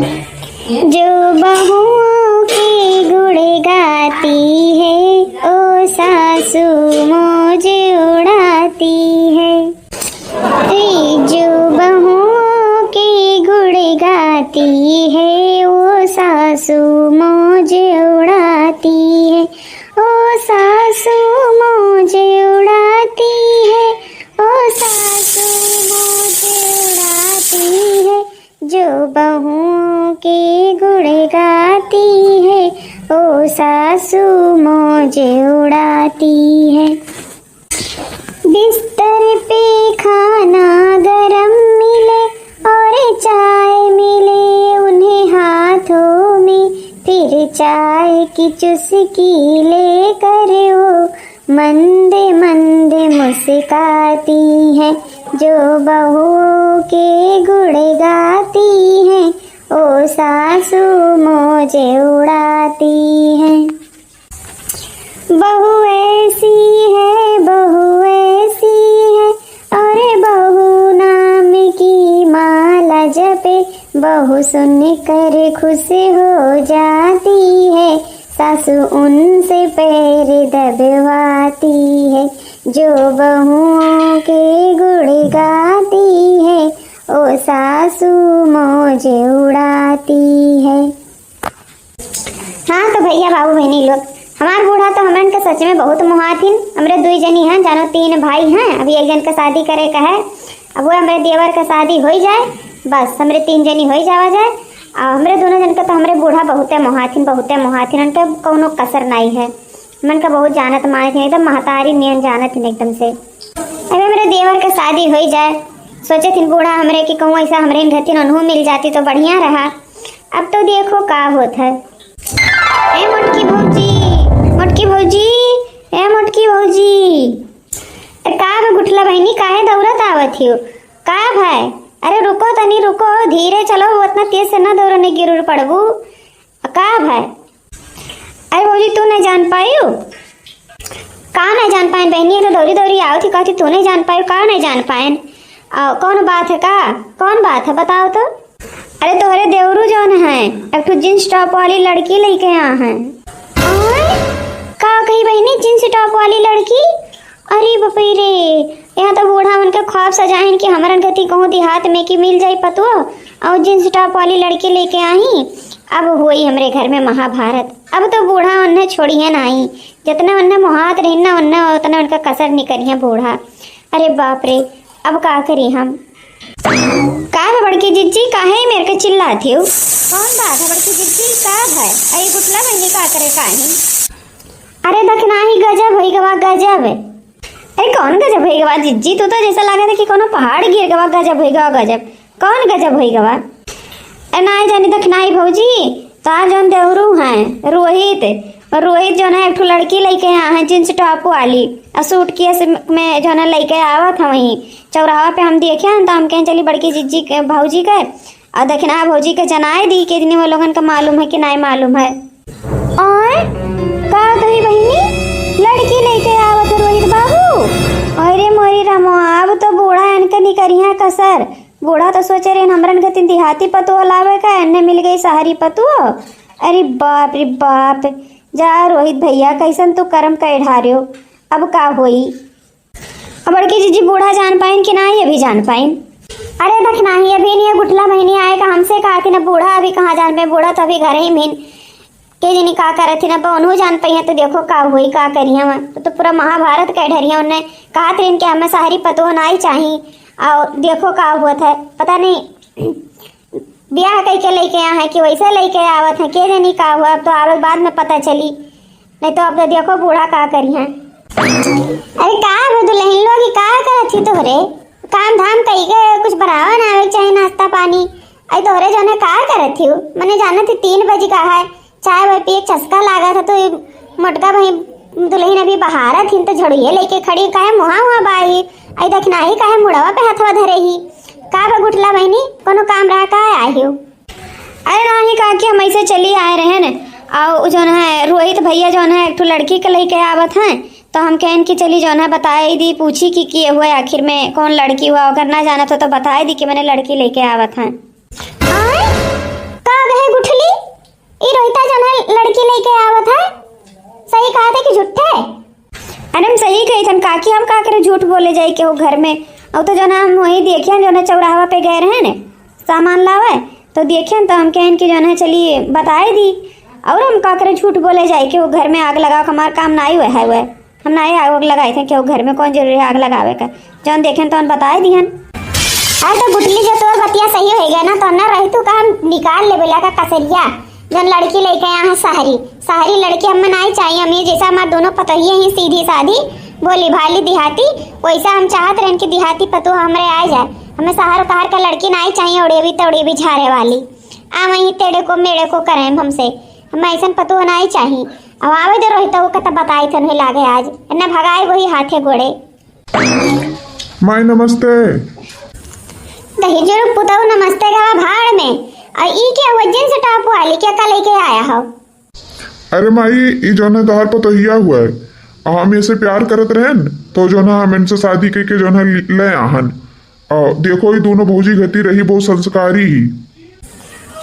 जो बहुओं के गुण गाती है ओ सासू मौज उड़ाती है। जो बहुओं के गुण गाती है ओ सासू मौज उड़ाती है। ओ सासू मौज उड़ाती है, ओ सासू मौज उड़ाती है। जो बहुओं के गुण गाती है ओ सासू मौज उड़ाती है। बिस्तर पे खाना गरम मिले और चाय मिले उन्हें हाथों में, फिर चाय की चुस्की लेकर वो मंदे मंदे मुस्काती है। जो बहुओं के गुण गाती है ओ सासू मौज उड़ाती है। बहू ऐसी है, बहू ऐसी है, अरे बहू नाम की माला जपे, बहू सुन कर खुश हो जाती है, सासू उनसे पैर दबवाती है। जो बहुओं के गुण गाती है ओ सासू मौज उड़ाती है। हाँ तो भैया बाबू बहनी लोग, हमार बूढ़ा तो हमन के सच में बहुत मुहाथिन। हमरे 2 जनी हैं, जानो 3 भाई हैं। अभी एक जन का शादी करे का है, अब वो हमरे देवर का शादी हो जाए, बस हमरे 3 जनी हो जावा जाए। और हमरे दोनों जन का तो हमरे बूढ़ा बहुते मुहाथिन उनके कौनो कसर नहीं है। मन का बहुत जानत मानत है, एकदम महतारी नियन जानत है एकदम से। अबे मेरे देवर का शादी हो जाए, सोचे थी बूढ़ा हमरे कि कहूँ ऐसा हमरे रहती उन्हों मिल जाती तो बढ़िया रहा। अब तो देखो का होत है। ए मोटकी भौजी, मोटकी भौजी, ए मोटकी भौजी, का गुठला बहनी काहे दौड़त आवत हो? का भाई? अरे रुको तनी रुको, धीरे चलो, उतना तेज से ना दौड़ो, नहीं गिर पड़बू। का भाई? अरे भौजी तू नहीं जान पाई हो? का नहीं जान पाए बहनी? तो दौड़ी दौड़ी आओ थी, कहती तू नहीं जान पाई, का नहीं जान पाए? कौन बात है? का कौन बात है बताओ तो। अरे तोहरे देवरू जौन है एक तो जींस टॉप वाली लड़की लेके यहाँ है। का कही बहनी जींस टॉप वाली लड़की? अरे बपई रे, यहाँ तो बूढ़ा उनके ख्वाब सजाइन कि हमारन गति कहूँ देहात में कि मिल जाई पतुआ और जींस टॉप वाली लड़की लेके आई। अब हुई हमरे घर में महाभारत। अब तो बूढ़ा उन्हें छोड़िए नहीं, जितने उन्हें मुहात रही ना उन्हें उतना उनका कसर नहीं करिए बूढ़ा। अरे बाप रे, अब का करी हम? का है बड़की जिज्जी, काहे मेरे के चिल्लाती हो? कौन बात है बड़की जिज्जी, का है? अरे गुटला बहनी का करे काहे? अरे दखना ही गजब होई गवा, गजब। अरे कौन गजब होई गवा जिज्जी? तू तो जैसा लगा था कि कोनो पहाड़ गिर गवा, गजब होई गवा गजब। कौन गजब होई गवा? नहीं जानी दखनाई भौजी, तार जौन देवरू हैं रोहित जो है एक ठो लड़की लेके यहाँ है जींस टॉप वाली और सूट केस में जो है लेके आवा था। वहीं चौराहा पे हम देखे हैं तो हम कहें चली बड़की जिज्जी के भौजी के और दखना भौजी के जनाए दी कि वो लोगन का मालूम है कि नहीं मालूम है। और का कही बहनी लड़की लेके आवा था रोहित बाबू? अरे मोरी रामो, अब तो बूढ़ा इनका नहीं करिया कसर। बूढ़ा तो सोचे रहे हमरन के 3 देहाती पतुआ लावे का, इन्हें मिल गई शहरी पतुआ। अरे बाप रे बाप, जा रोहित भैया कैसन तू कर्म कर ढारे हो। अब का होई? अब बड़की जीजी बूढ़ा जान पाइन कि नहीं अभी जान पाइन? अरे देख नहीं अभी नहीं, गुटला महीने आएगा हमसे कहा थी ना बूढ़ा अभी कहाँ जान पाए, बूढ़ा तो अभी घर ही में के जनी का करे थी ना उन्हों जान पाई है। तो देखो का हुई का करिए हम तो पूरा महाभारत कह ढरिया उन्हें कहा थी कि हमें शहरी पतुआ नहीं चाहिए। और देखो का हुआ था पता नहीं ब्याह कई के लेके आए हैं कि वैसे लेके आवत है के नहीं का हुआ। अब तो आवे बाद में पता चली, नहीं तो अब तो देखो बूढ़ा का करी है। अरे का दुल्हन लोग का करत थी तोहरे काम धाम कई के कुछ बनावा ना आवे चाहे नाश्ता पानी। अरे तोहरे जो है का करत थी मैंने जाना थी 3 बजे का है चाय वाय पी चस्का लागा था तो मोटका भाई दुल्हन अभी बहारा थी तो झड़िए लेके खड़ी काहे मुहा बाई। आई देखना ही काहे मुड़वा पे हथवा धरे ही का गुटला बहनी कोनो काम रहा का आई हो? अरे नहीं का कि हम ऐसे चली आए रहे न और जो है रोहित भैया जो है एक ठो लड़की के लेके आवत हैं तो हम कहन की चली जो है बताई दी पूछी कि किए हुआ आखिर में कौन लड़की हुआ अगर ना जाना तो बताई दी कि मैंने लड़की लेके आवत हैं। का काकी हम का करे झूठ बोले जाए के वो घर में। अब तो जो ना हम वही देखे जो ना चौराहा पे गए रहे ने सामान लावे तो देखे तो हम कहें कि जो है चलिए बताए दी। और हम का करे झूठ बोले जाए कि वो घर में आग लगा हमारा काम ना हुआ है। वह हम ना आग लगाए थे कि वो घर में कौन जरूरी है आग लगावे का। जौन देखें तो हम बताए दिहन। अरे तो गुटली जो तोर बतिया सही हो गया ना तो ना रही तू काम निकाल ले बोला का कसरिया। जन लड़की लेके आया है शहरी लड़की हम नहीं चाहिए। हम ये जैसा हमारे दोनों पतोहिए ही सीधी सादी बोली भाली देहाती वैसा हम चाहत रहे कि देहाती पतो हमरे आ जाए। हमें शहर कहार का लड़की नहीं चाहिए उड़े भी झारे वाली। आ वहीं तेड़े को मेड़े को करें हमसे। हमें ऐसा पतो नहीं चाहिए। अब आवे जो रही तो कत बताई थन लागे आज न भगाए वही हाथे गोड़े। माई नमस्ते। दही जरूर पुताऊ नमस्ते गवा भाड़ में। और ई क्या हुआ जींस टॉप वाली क्या कल लेके आया हो? अरे माई ई जो है तोहर पतोहिया हुआ है हम ऐसे प्यार करत रहन तो जो ना हम इनसे शादी के जो है ले आहन। और देखो ये दोनों भौजी गति रही बहुत संस्कारी ही।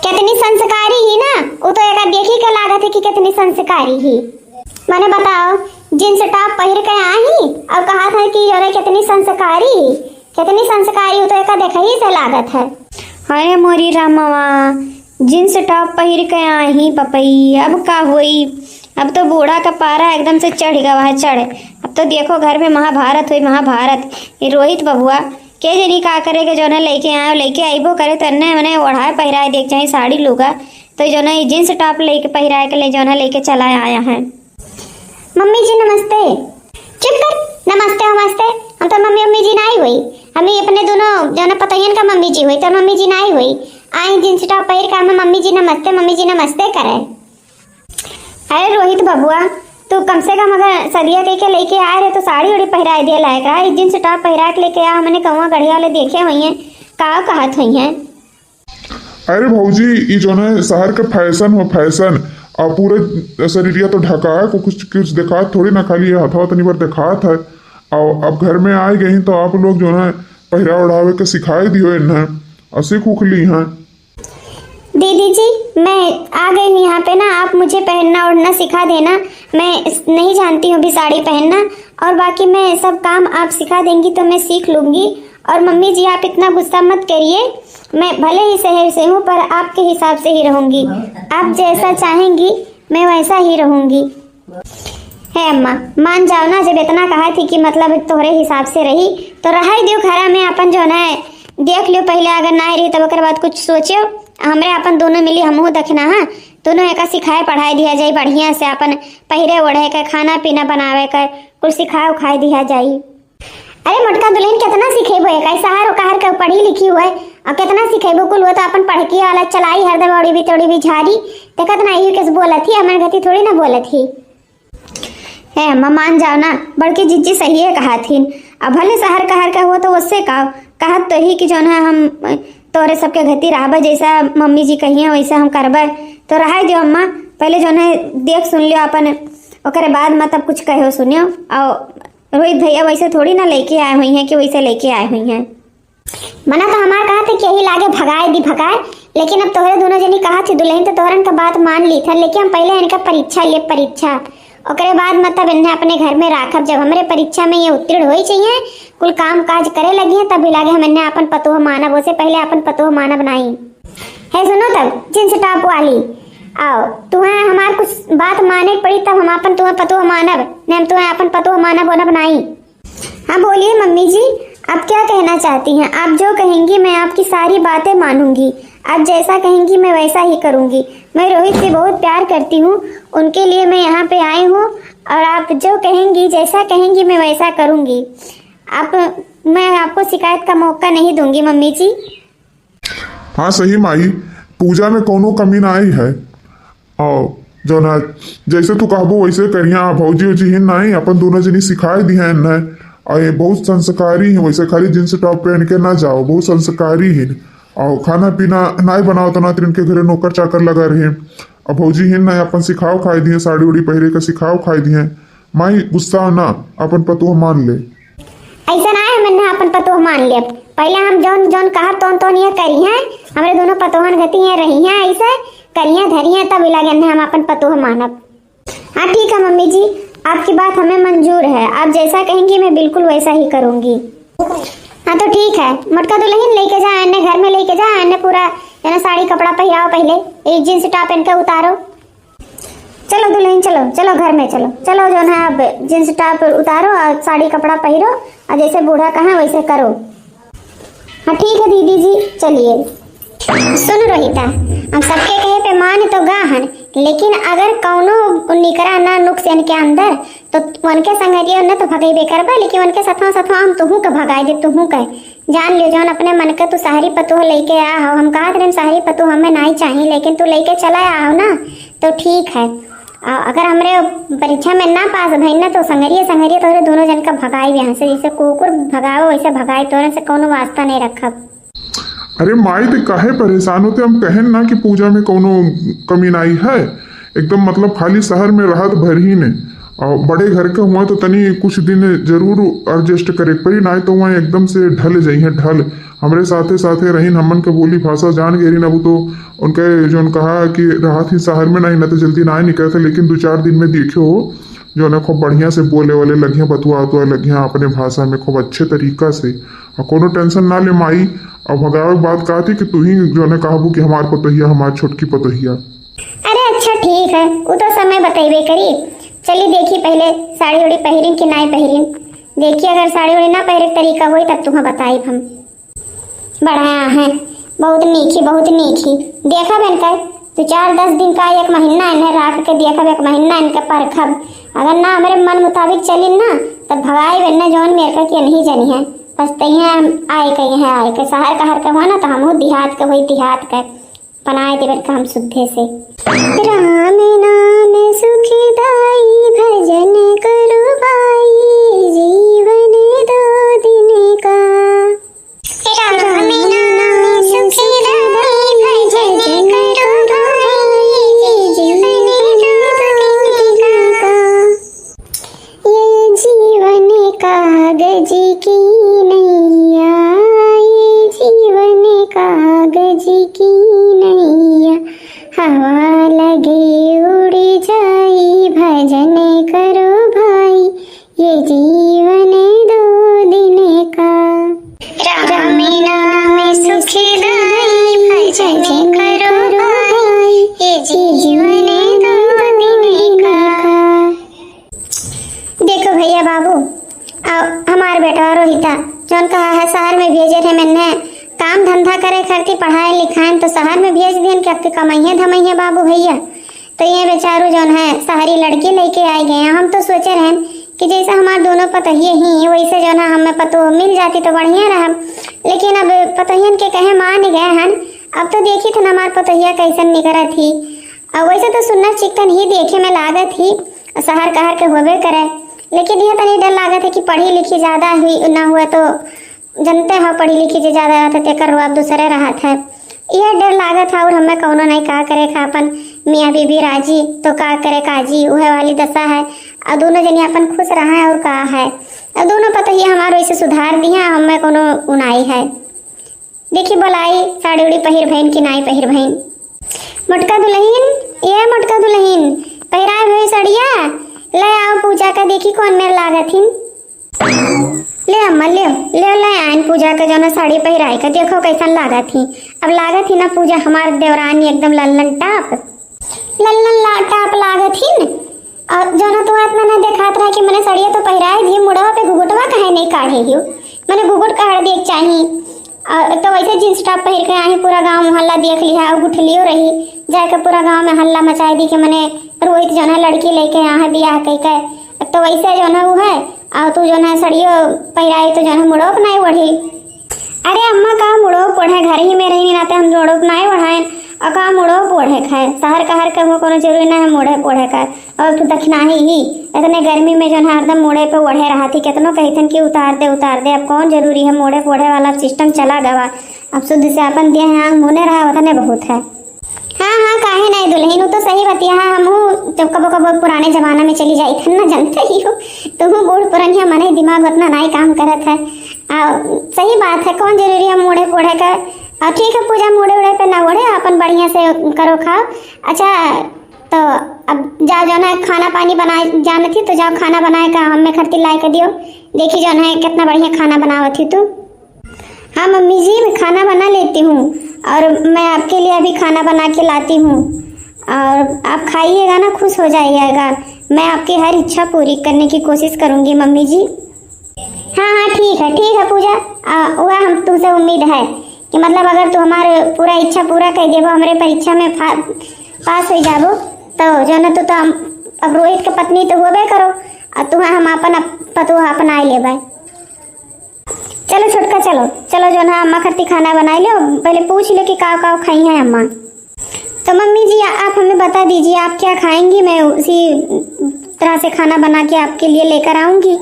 कितनी संस्कारी ही ना वो तो एक देखी के लागत है कि कितनी संस्कारी ही। मैंने बताओ जींस टॉप पहन के आई और कहा था कि ये कितनी संस्कारी वो तो एक देखा ही से लागत है। अरे मोरी रामवा जींस टॉप पहन के आई पपई अब का हुई। अब तो बूढ़ा का पारा एकदम से चढ़ गया है चढ़। अब तो देखो घर में महाभारत हुई महाभारत। ये रोहित बबुआ के जनी का करेगा जो ना लेके आए लेके आईबो करे तो मैंने ओढ़ाए पहराए देख चाहे साड़ी लूगा तो जो ना जींस टॉप लेके पहराए के ले जो ना लेके चला आया है। मम्मी जी नमस्ते। चुप कर नमस्ते हम तो मम्मी जी नहीं हुई। हमें अपने दोनों जो ना पतोहियन का मम्मी जी हुई तो मम्मी जी नहीं हुई। आई जींस टॉप पहन का हमें मम्मी जी नमस्ते करे। अरे रोहित बबुआ तू कम से कम अगर सदिया के लेके आए रहे तो साड़ी उड़ी पहराए दिया लायक रहा। जींस टॉप पहरा के लेके आया हमने कौआ गढ़िया वाले देखे हुई हैं का कहत हुई हैं। अरे भौजी ये जो है शहर का फैशन हो फैशन और पूरे शरीरिया तो ढका है को कुछ दिखा थोड़ी ना खाली हथवा तनी बार दिखात है। और अब घर में आ गई तो आप लोग जो है पहरा उड़ावे के सिखाई दियो इन्हें और सीख उख ली हैं। दीदी जी मैं आ गई हूँ यहाँ पे ना आप मुझे पहनना ओढ़ना सिखा देना। मैं नहीं जानती हूँ भी साड़ी पहनना और बाकी मैं सब काम आप सिखा देंगी तो मैं सीख लूँगी। और मम्मी जी आप इतना गुस्सा मत करिए। मैं भले ही शहर से हूँ पर आपके हिसाब से ही रहूँगी। आप जैसा चाहेंगी मैं वैसा ही रहूँगी। है अम्मा मान जाओ ना जब इतना कहा थी कि मतलब तोहरे हिसाब से रही तो रहा ही दियो खरा में अपन जो है देख लियो पहले अगर ना रही तब ओकर बाद कुछ सोचियो। हमरे अपन दोनों मिली हमहू देखना है दोनों एक सिखाए पढ़ाई दिया जाए बढ़िया से अपन पहरे ओढ़े के खाना पीना बनावे कर कुछ सिखाए उखाए दिया जाए। अरे मोटका दुल्हन कितना सिखेबो एक शहर कहर के पढ़ी लिखी हुए और कितना सिखेबो कुल वो तो अपन पढ़की वाला चलाई हरदम औड़ी भी झाड़ी देखत ना ही किस बोलत ही हमारे गति थोड़ी ना बोलत ही है। अम्मा मान जाओ ना बड़की जिज्जी सही है कहा थी। अब भले शहर कहर का हुआ तो उससे कहत तो ही कि जो है हम तोरे सबके घती रहबे जैसा मम्मी जी कहिए वैसा हम करबे तो रहा दियो अम्मा पहले जो है देख सुन लियो अपन ओकरे बाद मतलब कुछ कहो सुनियो। और रोहित भैया वैसे थोड़ी ना लेके आए हुई हैं कि वैसे लेके आए हुई हैं। मना तो हमारा कहा थे कि यही लागे भगाए लेकिन अब तोहरे दोनों जनी कहा थी दुल्हन तो तोहरन का बात मान ली था लेकिन हम पहले इनका परीक्षा ओकरे बाद मतलब इन्हें अपने घर में राखब। जब हमारे परीक्षा में ये उत्तीर्ण हो ही चाहिए कुल काम काज करे लगी है तभी लागे हम इन्हें अपन पतोह मानब। उससे पहले अपन पतोह मानब नहीं है। सुनो तब जींस टॉप वाली आओ तुम्हें हमार कुछ बात माने पड़ी तब हम अपन तुम्हें पतोह मानब नहीं हम तुम्हें अपन पतोह मानब होनब नहीं। हाँ बोलिए मम्मी जी आप क्या कहना चाहती हैं? आप जो कहेंगी मैं आपकी सारी बातें मानूंगी। आप जैसा कहेंगी मैं वैसा ही करूंगी। मैं रोहित से बहुत प्यार करती हूँ उनके लिए मैं यहाँ पे आई हूँ और आप जो कहेंगी जैसा कहेंगी मैं वैसा करूंगी। मैं आपको शिकायत का मौका नहीं दूंगी मम्मी जी। हाँ सही माई पूजा में कोनो कमी ना आई है और जो ना जैसे तू कहबो वैसे करिया भौजी उजी हिन नहीं अपन दोनों जनी सिखाए दी हैं न और ये बहुत संस्कारी है। वैसे खाली जींस टॉप पहन के ना जाओ बहुत संस्कारी है और खाना पीना नहीं बनाओ तो ना इनके घरे नौकर चाकर लगा रहे और भौजी हिन ना अपन सिखाओ खाई दिए साड़ी उड़ी पहरे का सिखाओ खाई दिए। माई गुस्सा ना अपन पतोह मान ले। ऐसा ना है मैंने अपन पतोह मान लिया पहले हम जौन जौन कहा तो ये करी हैं हमारे दोनों पतोहन गति हैं रही हैं ऐसे करिए धरिए तब लगे हम अपन पतोह मानब। हाँ ठीक है मम्मी जी आपकी बात हमें मंजूर है, आप जैसा कहेंगी मैं बिल्कुल वैसा ही करूंगी। हाँ तो ठीक है, मटका दुल्हन लेके जा, अन्य घर में लेके जा, अन्य पूरा जना साड़ी कपड़ा पहराओ, पहले एक जींस टॉप इनका उतारो। चलो दुल्हन चलो, चलो घर में चलो, चलो जो है अब जींस टॉप उतारो और साड़ी कपड़ा पहरो और जैसे बूढ़ा कहा वैसे करो। हाँ ठीक है दीदी जी, चलिए। सुन रोहिता, हम सबके कहे पे मान तो गाहन, लेकिन अगर कौनो निकरा ना नुक्स इनके अंदर तो उनके संगरिया न तो भगेबे करबा, लेकिन उनके सथवा सथवा हम तुहू के भगाए दे, तुहू कह जान लियो जौन अपने मन के तू सारी पतोह लेके आ हो। हम कहा तेरे सारी पतोह हमें नहीं चाहिए, लेकिन तू लेके चला आओ ना तो ठीक है। अगर हमरे परीक्षा में ना पास भई ना तो संगरिया संगरिया तोरे दोनों जन का भगाई यहाँ से, जैसे कुकुर भगाओ वैसे भगाई, तोरे से कोनो वास्ता नहीं रखब। अरे माई ते काहे परेशान होते, हम कहें ना कि पूजा में कोनो कमी नहीं है, एकदम मतलब खाली शहर में राहत भर ही ने। और बड़े घर के हुआ तो तनी कुछ दिन जरूर एडजस्ट करे पड़ी, ना तो वहाँ एकदम से ढल जाइए ढल। हमरे साथे साथे रहीन, हमन के बोली भाषा जान गेरी ना, वो तो उनके जो कहा कि राहत ही शहर में नहीं ना तो जल्दी ना निकले थे, लेकिन 2-4 दिन में देखियो जो है खूब बढ़िया से बोले वाले लगिया, बतुआ उतुआ लगिया अपने भाषा में खूब अच्छे तरीका से। और कोनो टेंशन ना ले माई। और भगावे बात कहा थी कि तू ही जो है कहबू कि हमार पतोहिया, हमार छोटकी पतोहिया। अरे अच्छा ठीक है, वो तो समय बतेबे करी। चलिए देखी पहले साड़ी उड़ी पहरिन कि नहीं पहरिन, देखिए अगर साड़ी उड़ी ना पहरे तरीका हुई तब तुम्हें बताई हम। बढ़िया है, बहुत नीची बहुत नीची। देखा बन कर 2-4-10 दिन का 1 महीना इन्हें रख के देखब, 1 महीना इनके परखब। अगर ना हमारे मन मुताबिक चलिन ना तब भगाई बनना जौन मेरे के नहीं जनी है, बस तैयार आए कहीं है आए के शहर का हर का हुआ ना तो हम देहात के वही देहात का बनाए देवन का हम शुद्धे से। राम नाम सुखदाई भजन करो भाई, जीवन 2 दिन का। राम नाम सुखदाई भजन करो भाई, जीवन 2 दिन का। ये जीवन कागज की नैया, ये जीवन कागज की नैया, हवा लगे उड़ जाई भजन करो भाई, ये जीवन 2 दिन का। राम नाम सुखदाई भजन करो भाई, ये जीवन 2 दिन का। देखो भैया बाबू, हमार बेटा रोहिता जौन कहा है शहर में भेजे थे मैंने काम धंधा करे करती पढ़ाए लिखाए तो शहर में भेज दिए कि कमाइए धमाइए बाबू भैया। तो ये बेचारू जौन है शहरी लड़की लेके आए गए हैं। हम तो सोचे रहे कि जैसा हमारे दोनों पतोहिए ही वैसे जो है हमें पतो मिल जाती तो बढ़िया रहा, लेकिन अब पतोहियन के कहे मान गए हैं। अब तो देखी थे हमारे पतोहिया कैसन निकला थी, और वैसे तो सुन्नर चिकन ही देखे में लागत ही शहर कहर के होबे करे, लेकिन यह तनी डर लागत है कि पढ़ी लिखी ज़्यादा हुई ना हुआ तो जनते हो पढ़ी लिखी जो ज़्यादा रहता तेकर रुआब दूसरे रहत है, यह डर लागत है। और हमें कौनो नहीं का करे खा अपन मियाँ बीबी राजी तो का करे काजी, वह वाली दशा है। और दोनों जनी अपन खुश रहा और का है, और दोनों पता ही हमारे वैसे सुधार दिया, हमें कोनो उनाई है। देखी बोलाई साड़ी उड़ी पहिर बहन की नाई पहिर बहन। मटका दुल्हन, ये मटका दुल्हन पहिराए हुए सड़िया ले आओ पूजा का, देखी कौन मेरे लागत हिन। ले अम्मा ले ले ले आइन पूजा का जो ना साड़ी पहिराई का, देखो कैसन लागत ही। अब लागत ही ना पूजा हमार देवरानी एकदम लल्लन टाप लागत ही न। और जो ना तुम्हें इतना नहीं देखात रहा कि मैंने सड़िया तो पहिराए दी, मुड़वा पे घुघुटवा कहे नहीं काढ़े ही, मैंने घुघुट काढ़ देख चाहिए। तो वैसे जींस टॉप पहिर के आई, पूरा गांव मोहल्ला देख लिया और गुठलियो रही जाके पूरा गांव में हल्ला मचाई दी कि मैंने रोहित जो है लड़की लेके यहाँ बियाह कह के। तो वैसे जो है वो है, और तू जो है सड़ियो पहिराई तो जो है मुड़ोप नहीं बढ़ी। अरे अम्मा का मुड़ोप ओढ़े, घर ही में रही नाते हम जोड़ोप नहीं बढ़ाए, और का मुड़ोप ओढ़े खाए शहर का हर कहो कोनो जरूरी ना है मोढ़े ओढ़े का। और तू दखना ही इतने गर्मी में जो है हरदम मोड़े पे ओढ़े रहा थी, कितनों कहतन कि उतार दे। अब कौन जरूरी है मोड़े पे ओढ़े वाला सिस्टम चला गवा, अब शुद्ध से अपन दिए हैं मुने रहा उतने बहुत है। हाँ काहे नहीं दुल्हन, वो तो सही बतिया है। हम जब कबो कबो पुराने जमाना में चली जाई थन ना, जानते ही हो तो हूँ बूढ़ पुरानिया मन दिमाग उतना नहीं काम करत है। सही बात है, कौन जरूरी है मोड़े पोढ़े का। ठीक है पूजा मोड़े उड़े पे ना ओढ़े, अपन बढ़िया से करो खाओ। अच्छा तो अब जा जो है खाना पानी बनाए जाने थी, तो जाओ खाना बनाए का हमें खरती ला के दियो। देखी जो है कितना बढ़िया खाना बनावत थी तू। हाँ मम्मी जी, मैं खाना बना लेती हूँ और मैं आपके लिए अभी खाना बना के लाती हूँ और आप खाइएगा ना, खुश हो जाइएगा। मैं आपकी हर इच्छा पूरी करने की कोशिश करूँगी मम्मी जी। हाँ हाँ ठीक है पूजा, वह हम तुमसे उम्मीद है कि मतलब अगर तू हमारे पूरा इच्छा पूरा कर देबो, हमारे परीक्षा में पास हो जाबो, तो जो न तो अब रोहित के पत्नी तो होबे करो और तुम्हें हम अपन पतोह अपना लेबै। चलो छोटका, चलो जो ना अम्मा खरती खाना बनाई लो, पहले पूछ लो कि काव काव खाई हैं अम्मा। तो मम्मी जी आप हमें बता दीजिए आप क्या खाएंगी, मैं उसी तरह से खाना बना के आपके लिए लेकर आऊँगी।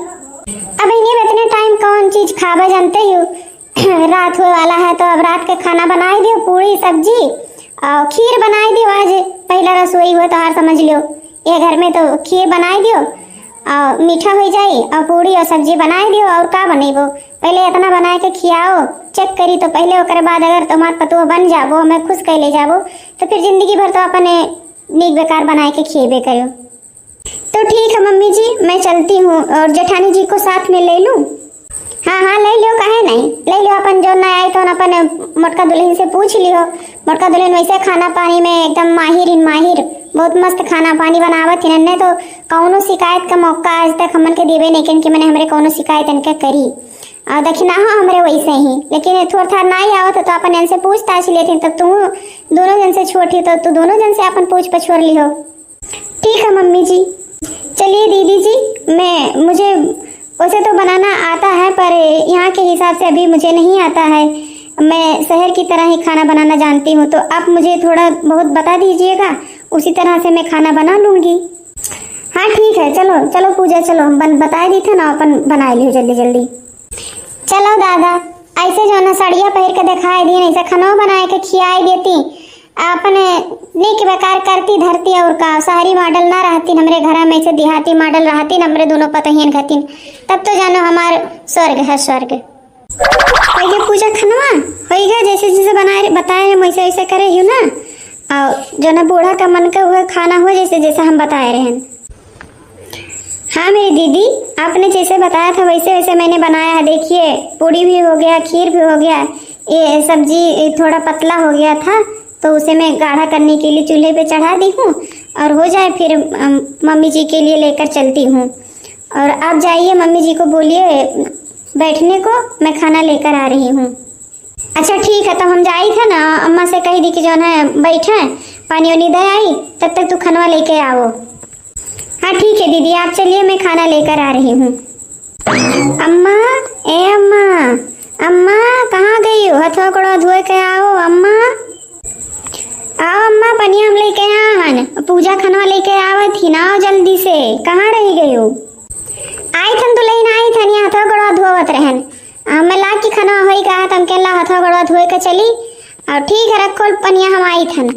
अब इन्हें इतने टाइम कौन चीज़ खावा जानते हो, रात होने वाला है तो अब रात का खाना बनाई दियो, पूरी सब्जी और खीर बनाई दियो। आज पहला रसोई हो तो हार समझ लो ये घर में, तो खीर बनाई दियो और मीठा हो जाए और पूरी और सब्जी बनाई दियो। और का बनेबो, पहले इतना बना के खियाओ, चेक करी तो पहले, ओकर बाद अगर तुम्हार पतोह बन जाबो, हमें खुश कर ले जाबो, तो फिर जिंदगी भर तो अपने नीक बेकार बनाए के खिएबे करो। तो ठीक है मम्मी जी, मैं चलती हूँ और जेठानी जी को साथ में ले लूँ। हाँ ले लो, काहे नहीं, ले लो। अपन जो ना आए तो अपन मोटका दुल्हन से पूछ लियो। मोटका दुल्हन वैसे खाना पानी में एकदम माहिर, बहुत मस्त खाना पानी बनावत ही। ने तो कौनो शिकायत का मौका आज तक हमन के देवे नहीं, क्योंकि मैंने हमरे कौनो शिकायत इनके करी और दक्षिणा हो हमरे वैसे ही। लेकिन थोड़ा था नहीं आवत तो अपन इनसे पूछताछ लेती, तब तू दोनों जन से छोटी तो तू दोनों जन से अपन पूछ पछोर लियो। ठीक है मम्मी जी। चलिए दीदी जी, मुझे वैसे तो बनाना आता है, पर यहाँ के हिसाब से अभी मुझे नहीं आता है। मैं शहर की तरह ही खाना बनाना जानती हूँ, तो आप मुझे थोड़ा बहुत बता दीजिएगा, उसी तरह से मैं खाना बना लूँगी। हाँ ठीक है, चलो पूजा, चलो हम बता दी थे ना, अपन बना लियो जल्दी। चलो दादा, ऐसे जो ना साड़ियाँ पहन के दिखाई दी, ऐसे खाना बनाए के खियाई देती, अपने नीक बेकार करती धरती। और का शहरी मॉडल ना रहती, हमरे घर में ऐसे देहाती मॉडल रहती, हमरे दोनों पतोहियन खातिन, तब तो जानो हमार स्वर्ग है स्वर्ग। पहले पूजा खनवा होइगा, जैसे बताए हम वैसे वैसे करे ही ना, और जो ना बूढ़ा का मन का हुआ खाना हो जैसे हम बताए रहे हैं। हाँ मेरी दीदी, आपने जैसे बताया था वैसे वैसे मैंने बनाया है। देखिए पूड़ी भी हो गया, खीर भी हो गया, ये सब्जी थोड़ा पतला हो गया था तो उसे मैं गाढ़ा करने के लिए चूल्हे पे चढ़ा दी हूँ, और हो जाए फिर मम्मी जी के लिए लेकर चलती हूँ। और आप जाइए, मम्मी जी को बोलिए बैठने को, मैं खाना लेकर आ रही हूँ। अच्छा ठीक है, तो हम जाई थे ना, अम्मा से कही दी कि जो है बैठे पानी वानी दे आई, तब तक तू खाना लेके आओ। हाँ ठीक है दीदी, आप चलिए, मैं खाना लेकर आ रही हूँ। अम्मा, अम्मा कहाँ गई हो, हथवा गोड़वा धोए के आओ। अम्मा आओ, अम्मा पनिया हम लेके आवन, पूजा खनवा लेके आवत ही ना, आओ जल्दी से, कहाँ रह गई हो। आई थन दुल्हन, आई थन, यहाँ हथवा गोड़वा धोवत रहन, मैं ला की खनवा होई कहा तम के ला हथवा गोड़वा धोए के चली। और ठीक है रखो पनिया, हम आई थन,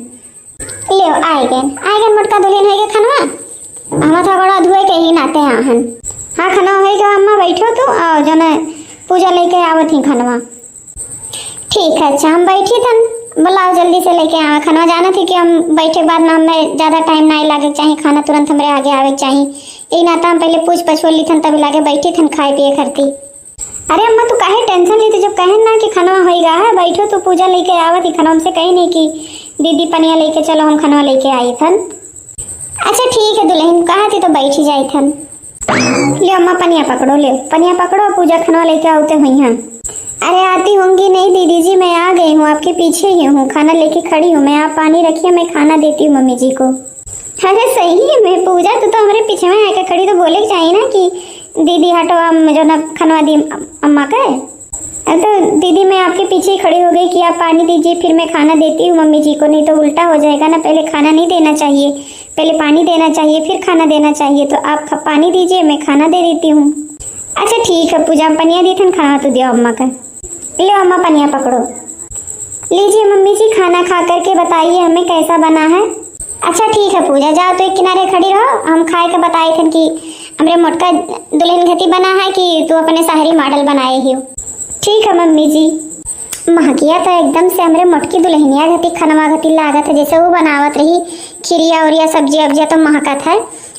ले आए गए मोटका दुल्हन है के खनवा, हम हथवा गोड़वा धोए के ही नाते आहन। हाँ खनवा होएगा, अम्मा बैठो तो, और जो ना पूजा लेके आवत ही खनवा। ठीक है, अच्छा हम बैठी थन, बुलाओ जल्दी से लेके आवे खाना। जाना थी कि हम बैठे बाद ना हमें ज़्यादा टाइम नहीं लागे चाहिए, खाना तुरंत हमारे आगे आवे चाहिए, यही नाता हम पहले पूछ पछोल ली थन, तभी लागे बैठी थन खाए पिए करती। अरे अम्मा तू काहे टेंशन ली थी, जब कहे ना कि खाना होएगा है, बैठो तो पूजा लेके आवत ही खाना, हमसे कही नहीं कि दीदी पनिया लेके चलो, हम खाना लेके आई थन। अच्छा ठीक है दुल्हन, कहा थी तो बैठी जाई थन। ले अम्मा पनिया पकड़ो, पूजा खाना लेके आते हुई हैं। अरे आती होंगी नहीं दीदी जी, मैं आ गई हूँ, आपके पीछे ही हूँ, खाना लेके खड़ी हूँ मैं, आप पानी रखिए, मैं खाना देती हूँ मम्मी जी को। अरे सही है, मैं पूजा तो हमारे पीछे में आकर खड़ी, तो बोले चाहिए ना कि दीदी हटो, हम जो ना खनवा दी अम्मा का। तो दीदी मैं आपके पीछे ही खड़ी हो गई कि आप पानी दीजिए, फिर मैं खाना देती हूँ मम्मी जी को, नहीं तो उल्टा हो जाएगा ना, पहले खाना नहीं देना चाहिए, पहले पानी देना चाहिए फिर खाना देना चाहिए। तो आप पानी दीजिए, मैं खाना दे देती हूँ। अच्छा ठीक है पूजा, पनिया दी थन, खाना तो दियो अम्मा का। लो अम्मा पनिया पकड़ो, लीजिए मम्मी जी, खाना खा करके बताइए हमें कैसा बना है। अच्छा ठीक है पूजा, जाओ तो एक किनारे खड़ी रहो, हम खाए के बताए थे कि हमरे मोटका दुल्हन घती बना है कि तू अपने शहरी मॉडल बनाए ही हो। ठीक है मम्मी जी। महकिया तो एकदम से हमरे मोटकी दुल्हनिया घटी खनवा घटी लागत है, जैसे वो बनावत रही खिरिया उरिया सब्जी अब्जिया तो महकत है,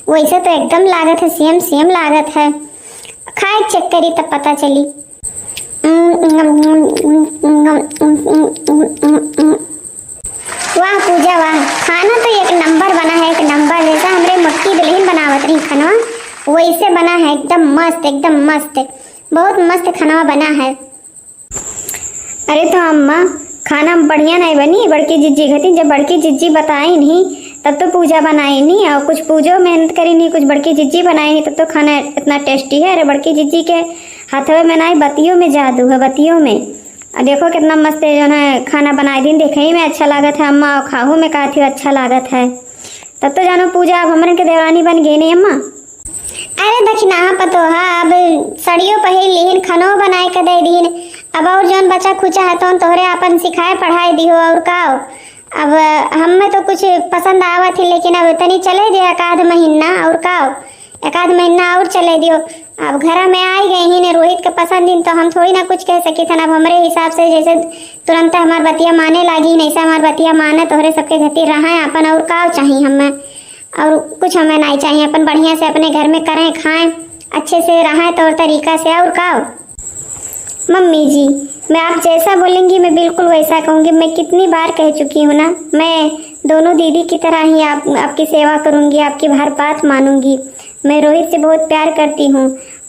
वैसे तो एकदम लागत है, सेम सेम लागत है। खाए चेक करी तब पता चली। वाह पूजा वाह, खाना तो एक नंबर बना है, एक नंबर जैसा हमरे मोटकी दुल्हन बनावत रही खनवा वैसे बना है, एकदम मस्त एकदम मस्त, बहुत मस्त खाना बना है। अरे तो अम्मा खाना बढ़िया नहीं बनी, बड़की जिज्जी घटी, जब बड़की जिज्जी बताई नहीं तब तो पूजा बनाई नहीं, और कुछ पूजो मेहनत करी नहीं, कुछ बड़की जिज्जी बनाई नहीं तब तो खाना इतना टेस्टी है। अरे बड़की जिज्जी के हाथों में नहीं, बतियों में जादू है, बतियों में। और देखो कितना मस्त जो है खाना बनाई दिन, देखे ही में अच्छा लागत है अम्मा, और खाहू में का थी अच्छा लागत है। तब तो जानो पूजा अब हमरन के देवरानी बन गई नहीं अम्मा। अरे दक्षिणा पतो है, अब सड़ियों पहिल लीन, खनो बनाए के दे दीन, अब और जौन बच्चा खुचा है तो तोहरे अपन सिखाए पढ़ाए दिहो और का। अब हमें तो कुछ पसंद आवत ही, लेकिन अब तनी चले दियो एकाध महीना और का, एकाध महीना और चले दियो। अब घर में आई गई ही ने रोहित के पसंद दिन, तो हम थोड़ी ना कुछ कह सकी थन। अब हमारे हिसाब से जैसे तुरंत हमार बतिया माने लागी, नहीं से हमार बतिया माने तोहरे सबके घती रहा अपन, और का चाहिए हमें, और कुछ हमें नहीं चाहिए, अपन बढ़िया से अपने घर में करें खाएं अच्छे से रहें तौर तरीका से, और का। मम्मी जी मैं आप जैसा बोलेंगी मैं बिल्कुल वैसा कहूँगी, मैं कितनी बार कह चुकी हूँ ना, मैं दोनों दीदी की तरह ही आपकी सेवा करूँगी, आपकी हर बात मानूंगी। मैं रोहित से बहुत प्यार करती हूँ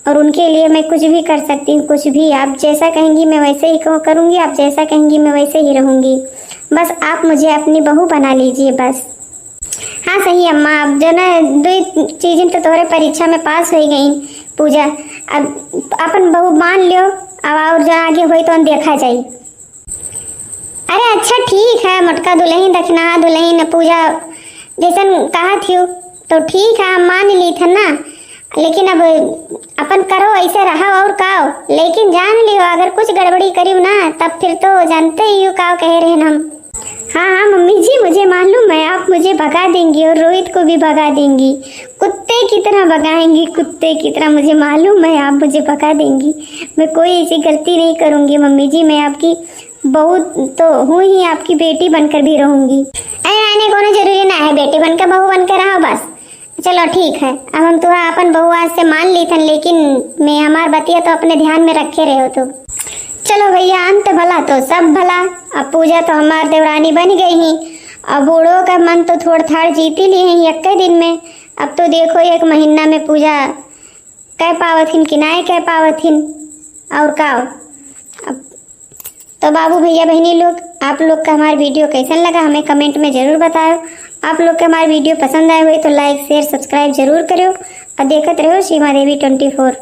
और उनके लिए मैं कुछ भी कर सकती हूँ, कुछ भी। आप जैसा कहेंगी मैं वैसे ही करूँगी, आप जैसा कहेंगी मैं वैसे ही रहूँगी, बस आप मुझे अपनी बहू बना लीजिए बस। हाँ सही अम्मा, अब जो ना दो चीजें तो तोहरे परीक्षा में पास हो गई पूजा, अब अपन बहू मान लियो, अब और जो आगे हुई तो देखा जाए। अरे अच्छा ठीक है, मोटका दुल्हन दक्षिणा दुल्हन पूजा जैसन कहा थी तो ठीक है, हम मान ली था ना, लेकिन अब अपन करो ऐसे रहा और काओ, लेकिन जान लियो अगर कुछ गड़बड़ी करी ना तब फिर तो जानते ही हो काओ कह रहे हैं हम। हाँ हाँ मम्मी जी मुझे मालूम है, आप मुझे भगा देंगी और रोहित को भी भगा देंगी, कुत्ते की तरह भगाएंगी, कुत्ते की तरह, मुझे मालूम है आप मुझे भगा देंगी। मैं कोई ऐसी गलती नहीं करूँगी मम्मी जी, मैं आपकी बहू तो हूँ ही, आपकी बेटी बनकर भी रहूँगी। अरे आने को जरूरी ना है बेटी बनकर बहू बनकर रहो बस। चलो ठीक है, अब हम तो अपन बहू आज से मान ली थन, लेकिन मैं हमार बतिया तो अपने ध्यान में रखे रहे हो तो। चलो भैया अंत भला तो सब भला, अब पूजा तो हमार देवरानी बन गई ही, अब बूढ़ों का मन तो थोड़ थाड़ जीत ही लिए हैं एक दिन में। अब तो देखो एक महीना में पूजा कह पावथिन कि ना कह पावथिन और का। अब तो बाबू भैया बहनी लोग, आप लोग का हमारा वीडियो कैसा लगा हमें कमेंट में ज़रूर बताओ। आप लोग का हमारा वीडियो पसंद आए हुए तो लाइक शेयर सब्सक्राइब जरूर करो और देखते रहो सीमा देवी 24।